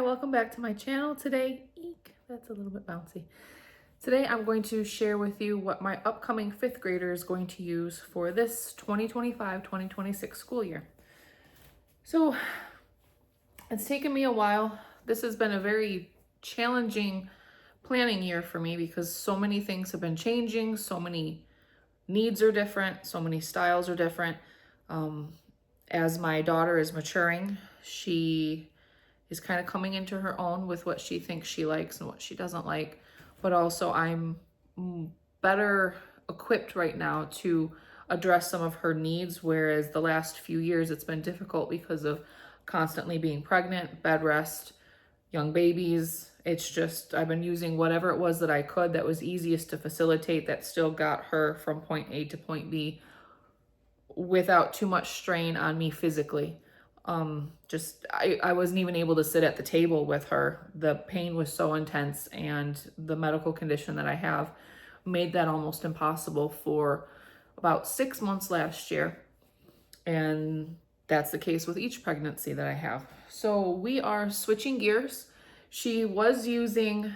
welcome back to my channel. Today, eek, that's a little bit bouncy. Today I'm going to share with you what my upcoming 5th grader is going to use for this 2025-2026 school year. So it's taken me a while. This has been a very challenging planning year for me because so many things have been changing, so many needs are different, so many styles are different. As my daughter is maturing, she is kind of coming into her own with what she thinks she likes and what she doesn't like. But also I'm better equipped right now to address some of her needs, whereas the last few years it's been difficult because of constantly being pregnant, bed rest, young babies. It's just, I've been using whatever it was that I could that was easiest to facilitate, that still got her from point A to point B without too much strain on me physically. I wasn't even able to sit at the table with her. The pain was so intense, and the medical condition that I have made that almost impossible for about 6 months last year. And that's the case with each pregnancy that I have. So we are switching gears. She was using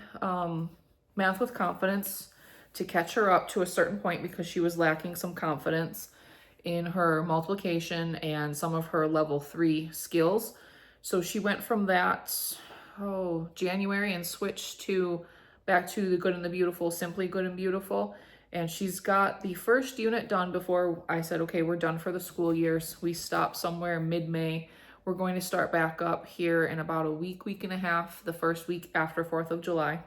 Math with Confidence to catch her up to a certain point because she was lacking some confidence in her multiplication and some of her level 3 skills. So she went from that, January, and switched back to the Good and the Beautiful, Simply Good and Beautiful. And she's got the first unit done before I said, okay, we're done for the school years. We stopped somewhere mid-May. We're going to start back up here in about a week and a half, the first week after 4th of July.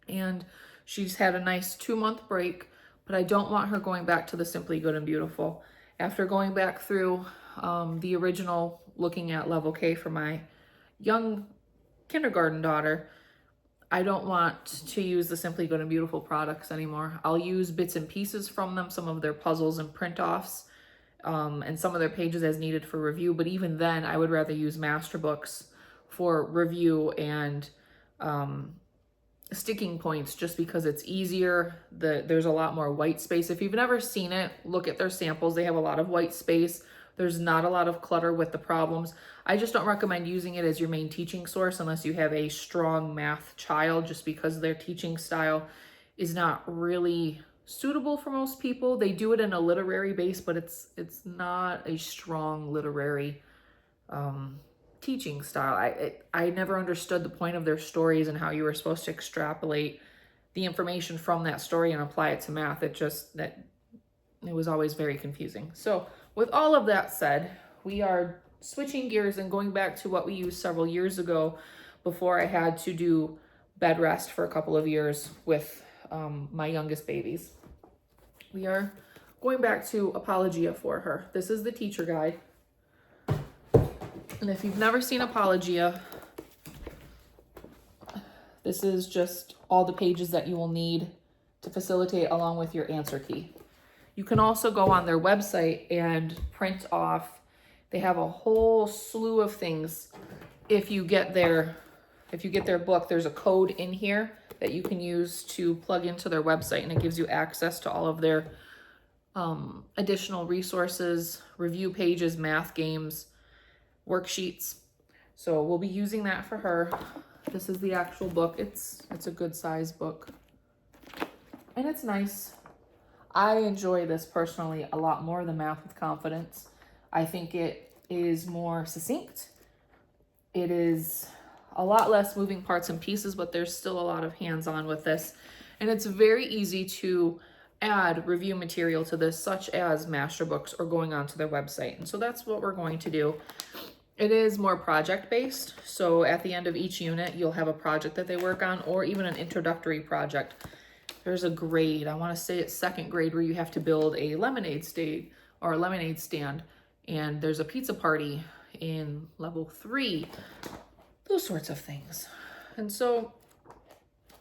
And she's had a nice 2-month break, but I don't want her going back to the Simply Good and Beautiful. After going back through the original, looking at level K for my young kindergarten daughter, I don't want to use the Simply Good and Beautiful products anymore. I'll use bits and pieces from them, some of their puzzles and print-offs, and some of their pages as needed for review. But even then, I would rather use master books for review and sticking points, just because it's easier. There's a lot more white space. If you've never seen it, look at their samples. They have a lot of white space. There's not a lot of clutter with the problems. I just don't recommend using it as your main teaching source unless you have a strong math child, just because their teaching style is not really suitable for most people. They do it in a literary base, but it's not a strong literary teaching style. I never understood the point of their stories and how you were supposed to extrapolate the information from that story and apply it to math. It was always very confusing. So with all of that said, we are switching gears and going back to what we used several years ago before I had to do bed rest for a couple of years with my youngest babies. We are going back to Apologia for her. This is the teacher guide. And if you've never seen Apologia, this is just all the pages that you will need to facilitate along with your answer key. You can also go on their website and print off. They have a whole slew of things. If you get their book, there's a code in here that you can use to plug into their website, and it gives you access to all of their additional resources, review pages, math games, worksheets. So we'll be using that for her. This is the actual book. It's a good size book, and it's nice. I enjoy this personally a lot more than Math with Confidence. I think it is more succinct. It is a lot less moving parts and pieces, but there's still a lot of hands-on with this. And it's very easy to add review material to this, such as master books or going onto their website. And so that's what we're going to do. It is more project-based. So at the end of each unit, you'll have a project that they work on, or even an introductory project. There's a grade, I want to say it's 2nd grade, where you have to build a lemonade stand, and there's a pizza party in level 3, those sorts of things. And so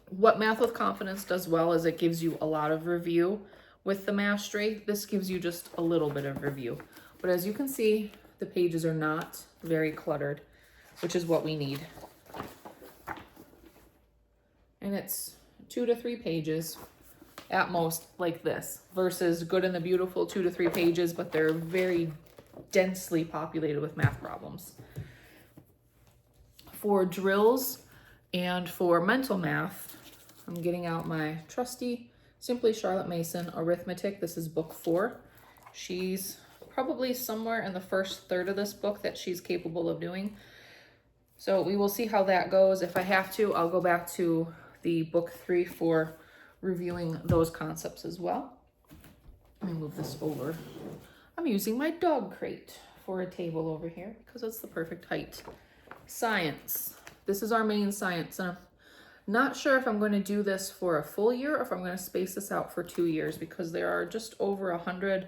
what Math with Confidence does well is it gives you a lot of review with the mastery. This gives you just a little bit of review. But as you can see, the pages are not very cluttered, which is what we need. And it's 2 to 3 pages at most, like this, versus Good and the Beautiful, 2 to 3 pages, but they're very densely populated with math problems. For drills and for mental math, I'm getting out my trusty Simply Charlotte Mason Arithmetic. This is book 4. She's probably somewhere in the first third of this book that she's capable of doing. So we will see how that goes. If I have to, I'll go back to the book 3 for reviewing those concepts as well. Let me move this over. I'm using my dog crate for a table over here because it's the perfect height. Science. This is our main science. And I'm not sure if I'm going to do this for a full year or if I'm going to space this out for 2 years because there are just over 100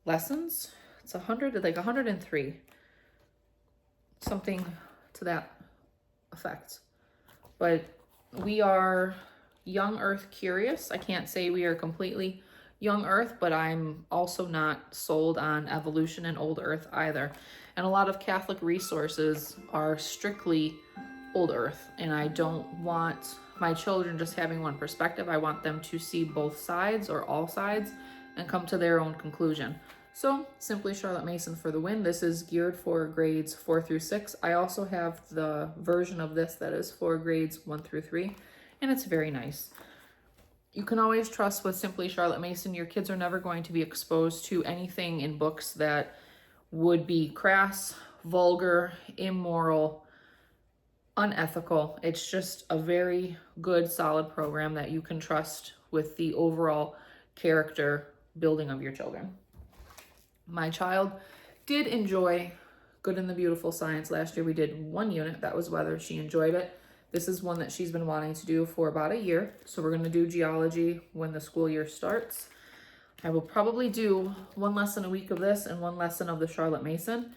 lessons. It's 100, like 103. Something to that effect. But we are young Earth curious. I can't say we are completely young Earth, but I'm also not sold on evolution and old Earth either. And a lot of Catholic resources are strictly old Earth, and I don't want my children just having one perspective. I want them to see both sides or all sides and come to their own conclusion. So Simply Charlotte Mason for the win. This is geared for grades 4 through 6. I also have the version of this that is for grades 1 through 3, and it's very nice. You can always trust with Simply Charlotte Mason. Your kids are never going to be exposed to anything in books that would be crass, vulgar, immoral, unethical. It's just a very good, solid program that you can trust with the overall character building of your children. My child did enjoy Good and the Beautiful Science last year. We did 1 unit. That was weather. She enjoyed it. This is one that she's been wanting to do for about a year. So we're going to do geology when the school year starts. I will probably do 1 lesson a week of this and 1 lesson of the Charlotte Mason.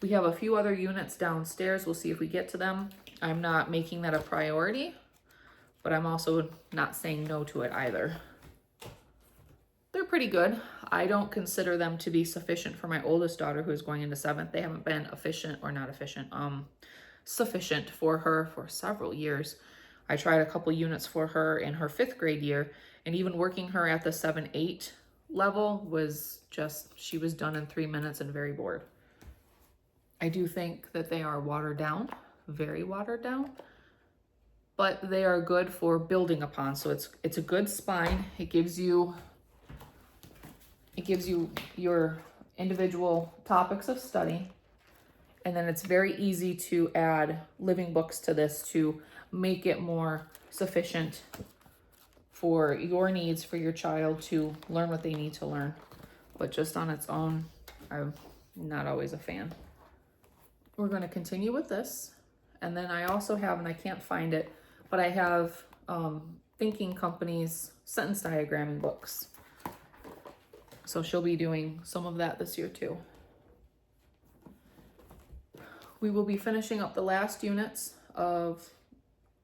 We have a few other units downstairs. We'll see if we get to them. I'm not making that a priority, but I'm also not saying no to it either. They're pretty good. I don't consider them to be sufficient for my oldest daughter who is going into 7th. They haven't been sufficient for her for several years. I tried a couple units for her in her 5th grade year, and even working her at the 7-8 level was just, she was done in 3 minutes and very bored. I do think that they are watered down, very watered down, but they are good for building upon. So it's a good spine. It gives you your individual topics of study. And then it's very easy to add living books to this to make it more sufficient for your needs, for your child to learn what they need to learn. But just on its own, I'm not always a fan. We're going to continue with this. And then I also have, and I can't find it, but I have Thinking Company's sentence diagramming books. So she'll be doing some of that this year too. We will be finishing up the last units of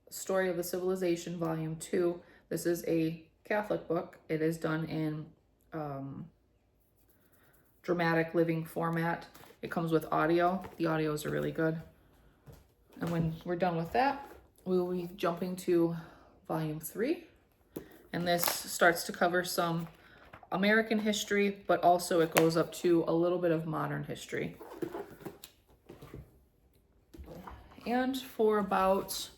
Story of the Civilization, Volume 2. This is a Catholic book. It is done in dramatic living format. It comes with audio. The audios are really good. And when we're done with that, we will be jumping to Volume 3. And this starts to cover some American history, but also it goes up to a little bit of modern history. And for about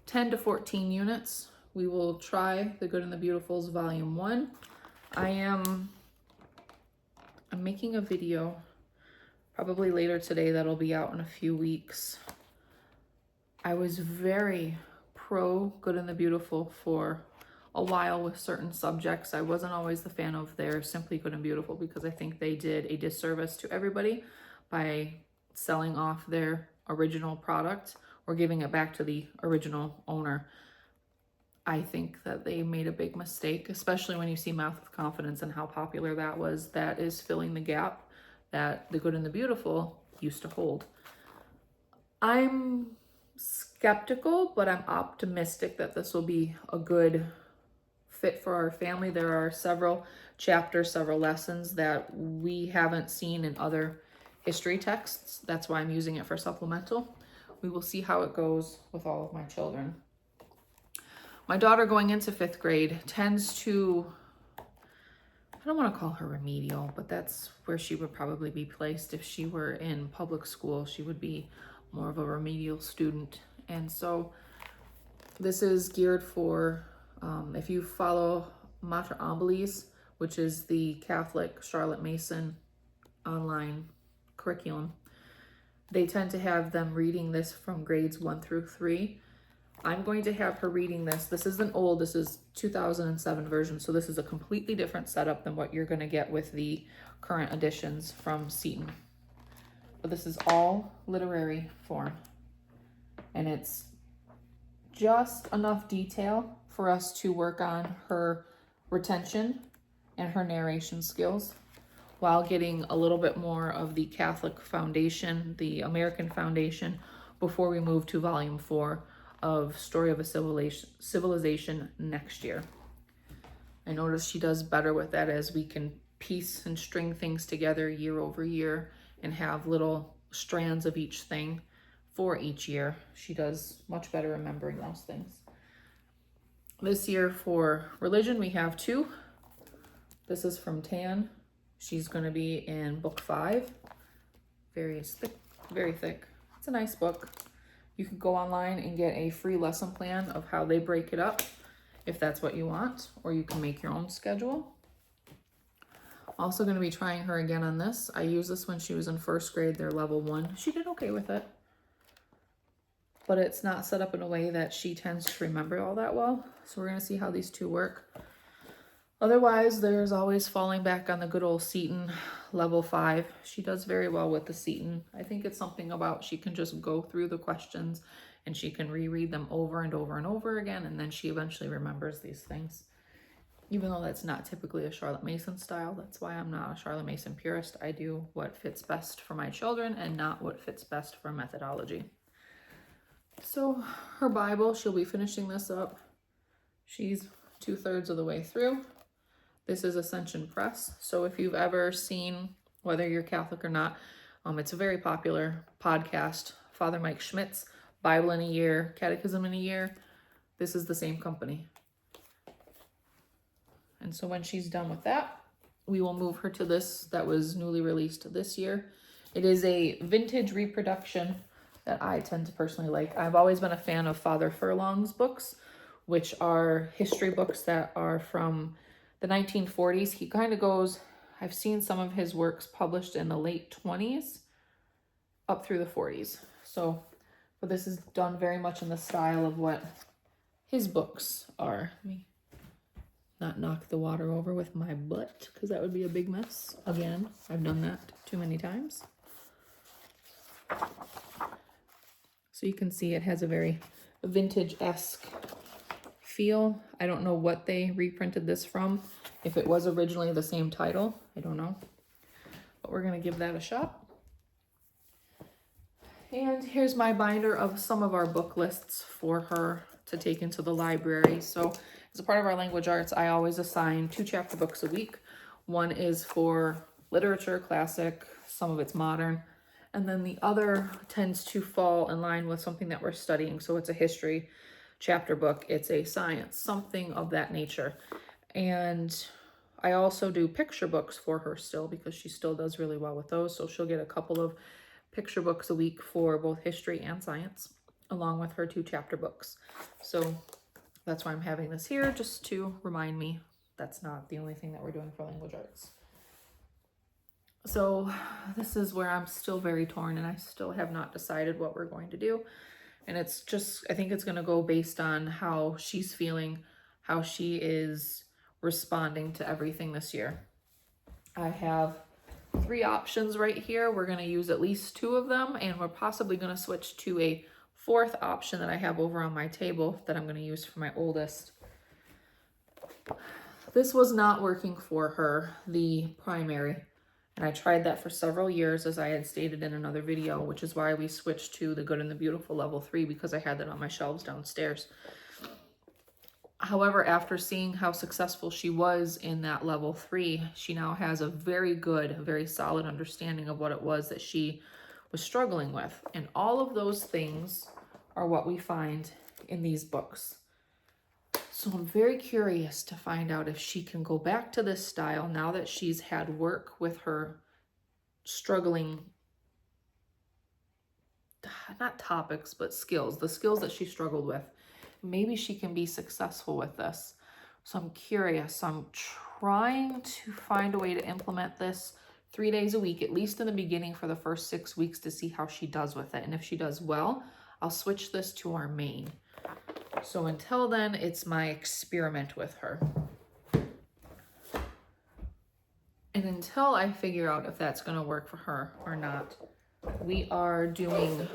10 to 14 units, we will try The Good and the Beautiful's Volume 1. I'm making a video probably later today that'll be out in a few weeks. I was very pro Good and the Beautiful for a while with certain subjects. I wasn't always the fan of their Simply Good and Beautiful because I think they did a disservice to everybody by selling off their original product or giving it back to the original owner. I think that they made a big mistake, especially when you see Math with Confidence and how popular that was. That is filling the gap that The Good and the Beautiful used to hold. I'm skeptical, but I'm optimistic that this will be a good fit for our family. There are several chapters, several lessons that we haven't seen in other history texts. That's why I'm using it for supplemental. We will see how it goes with all of my children. My daughter going into 5th grade tends to, I don't want to call her remedial, but that's where she would probably be placed. If she were in public school, she would be more of a remedial student. And so this is geared for, if you follow Mater Ambelis, which is the Catholic Charlotte Mason online curriculum, they tend to have them reading this from grades 1 through 3. I'm going to have her reading this. This isn't old, this is 2007 version, so this is a completely different setup than what you're going to get with the current editions from Seton. But this is all literary form, and it's just enough detail for us to work on her retention and her narration skills while getting a little bit more of the Catholic foundation, the American foundation, before we move to volume 4 of Story of a Civilization next year. I notice she does better with that as we can piece and string things together year over year and have little strands of each thing for each year. She does much better remembering those things. This year for religion, we have 2. This is from Tan. She's going to be in book 5. Very thick, very thick. It's a nice book. You can go online and get a free lesson plan of how they break it up if that's what you want, or you can make your own schedule. Also going to be trying her again on this. I used this when she was in 1st grade, their level 1. She did okay with it, but it's not set up in a way that she tends to remember all that well. So we're going to see how these 2 work. Otherwise, there's always falling back on the good old Seton level 5. She does very well with the Seton. I think it's something about she can just go through the questions and she can reread them over and over and over again, and then she eventually remembers these things. Even though that's not typically a Charlotte Mason style, that's why I'm not a Charlotte Mason purist. I do what fits best for my children and not what fits best for methodology. So her Bible, she'll be finishing this up. She's 2/3 of the way through. This is Ascension Press. So if you've ever seen, whether you're Catholic or not, it's a very popular podcast, Father Mike Schmidt's Bible in a Year, Catechism in a Year. This is the same company. And so when she's done with that, we will move her to this that was newly released this year. It is a vintage reproduction that I tend to personally like. I've always been a fan of Father Furlong's books, which are history books that are from the 1940s. He kind of goes, I've seen some of his works published in the late 20s up through the 40s. So, but this is done very much in the style of what his books are. Let me not knock the water over with my butt, because that would be a big mess. Again, I've done that too many times. So you can see it has a very vintage-esque feel. I don't know what they reprinted this from. If it was originally the same title, I don't know. But we're going to give that a shot. And here's my binder of some of our book lists for her to take into the library. So as a part of our language arts, I always assign 2 chapter books a week. One is for literature, classic, some of it's modern. And then the other tends to fall in line with something that we're studying. So it's a history chapter book, it's a science, something of that nature. And I also do picture books for her still, because she still does really well with those. So she'll get a couple of picture books a week for both history and science, along with her 2 chapter books. So that's why I'm having this here, just to remind me that's not the only thing that we're doing for language arts. So this is where I'm still very torn, and I still have not decided what we're going to do. And it's just, I think it's going to go based on how she's feeling, how she is responding to everything this year. I have 3 options right here. We're going to use at least 2 of them, and we're possibly going to switch to a 4th option that I have over on my table that I'm going to use for my oldest. This was not working for her, the primary. And I tried that for several years, as I had stated in another video, which is why we switched to the Good and the Beautiful level 3, because I had that on my shelves downstairs. However, after seeing how successful she was in that level 3, she now has a very good, very solid understanding of what it was that she was struggling with. And all of those things are what we find in these books. So I'm very curious to find out if she can go back to this style now that she's had work with her struggling not topics, but skills, the skills that she struggled with. Maybe she can be successful with this. So I'm curious. I'm trying to find a way to implement this 3 days a week, at least in the beginning for the first 6 weeks, to see how she does with it. And if she does well, I'll switch this to our main. So until then, it's my experiment with her. And until I figure out if that's going to work for her or not, we are doing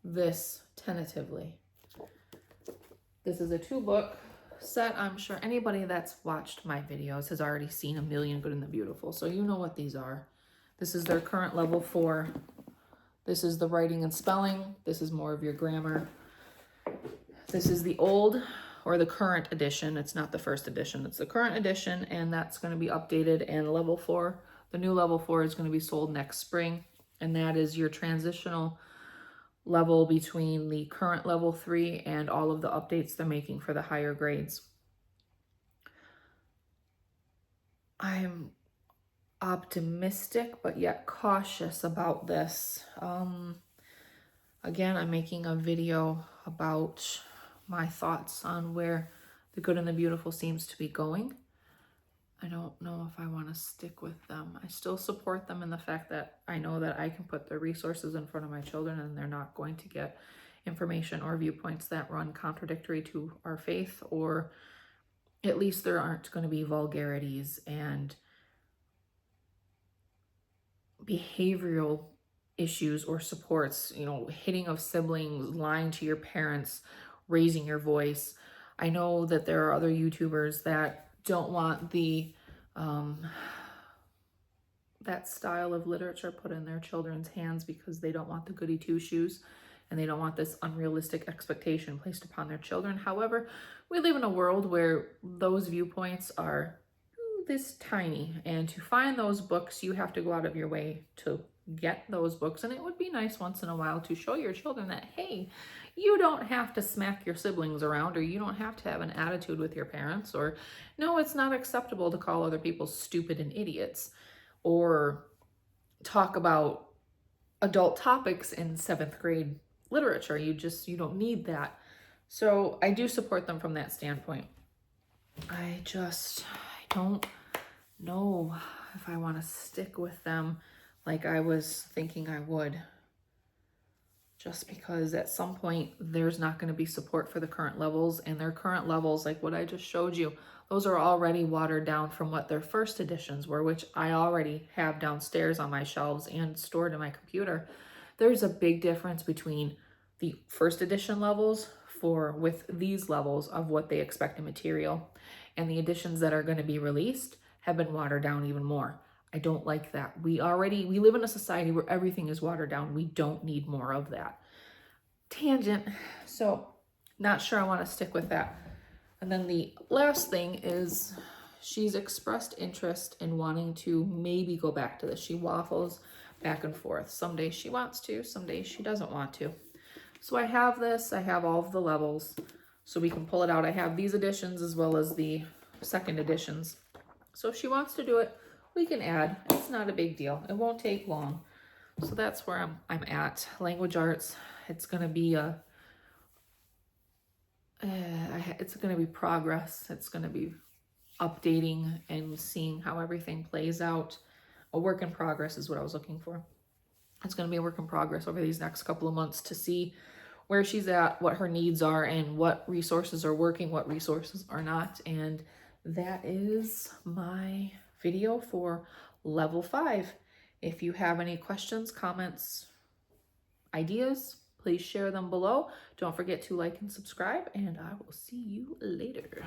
this tentatively. This is a 2-book set. I'm sure anybody that's watched my videos has already seen A Million Good and the Beautiful, so you know what these are. This is their current level 4. This is the writing and spelling. This is more of your grammar. This is the old or the current edition. It's not the first edition. It's the current edition, and that's going to be updated. And level 4, the new level 4 is going to be sold next spring, and that is your transitional level between the current level 3 and all of the updates they're making for the higher grades. I'm optimistic but yet cautious about this. Again, I'm making a video about my thoughts on where the good and the beautiful seems to be going. I don't know if I want to stick with them. I still support them in the fact that I know that I can put the resources in front of my children and they're not going to get information or viewpoints that run contradictory to our faith, or at least there aren't going to be vulgarities and behavioral issues or supports, you know, hitting of siblings, lying to your parents, raising your voice. I know that there are other YouTubers that don't want the that style of literature put in their children's hands because they don't want the goody two-shoes and they don't want this unrealistic expectation placed upon their children. However, we live in a world where those viewpoints are this tiny, and to find those books, you have to go out of your way to get those books. And it would be nice once in a while to show your children that, hey, you don't have to smack your siblings around, or you don't have to have an attitude with your parents, or no, it's not acceptable to call other people stupid and idiots, or talk about adult topics in 7th grade literature. You don't need that. So I do support them from that standpoint. I don't know if I want to stick with them like I was thinking I would. Just because at some point there's not going to be support for the current levels, and their current levels, like what I just showed you, those are already watered down from what their first editions were, which I already have downstairs on my shelves and stored in my computer. There's a big difference between the first edition levels with these levels of what they expect in material, and the editions that are going to be released have been watered down even more. I don't like that. We live in a society where everything is watered down. We don't need more of that. Tangent. So not sure I want to stick with that. And then the last thing is she's expressed interest in wanting to maybe go back to this. She waffles back and forth. Some days she wants to, some days she doesn't want to. So I have this, I have all of the levels, so we can pull it out. I have these editions as well as the second editions. So if she wants to do it, we can add. It's not a big deal. It won't take long. So that's where I'm at. Language arts, it's going to be it's going to be progress. It's going to be updating and seeing how everything plays out. A work in progress is what I was looking for. It's going to be a work in progress over these next couple of months to see where she's at, what her needs are, and what resources are working, what resources are not. And that is my video for level 5. If you have any questions, comments, ideas, please share them below. Don't forget to like and subscribe, and I will see you later.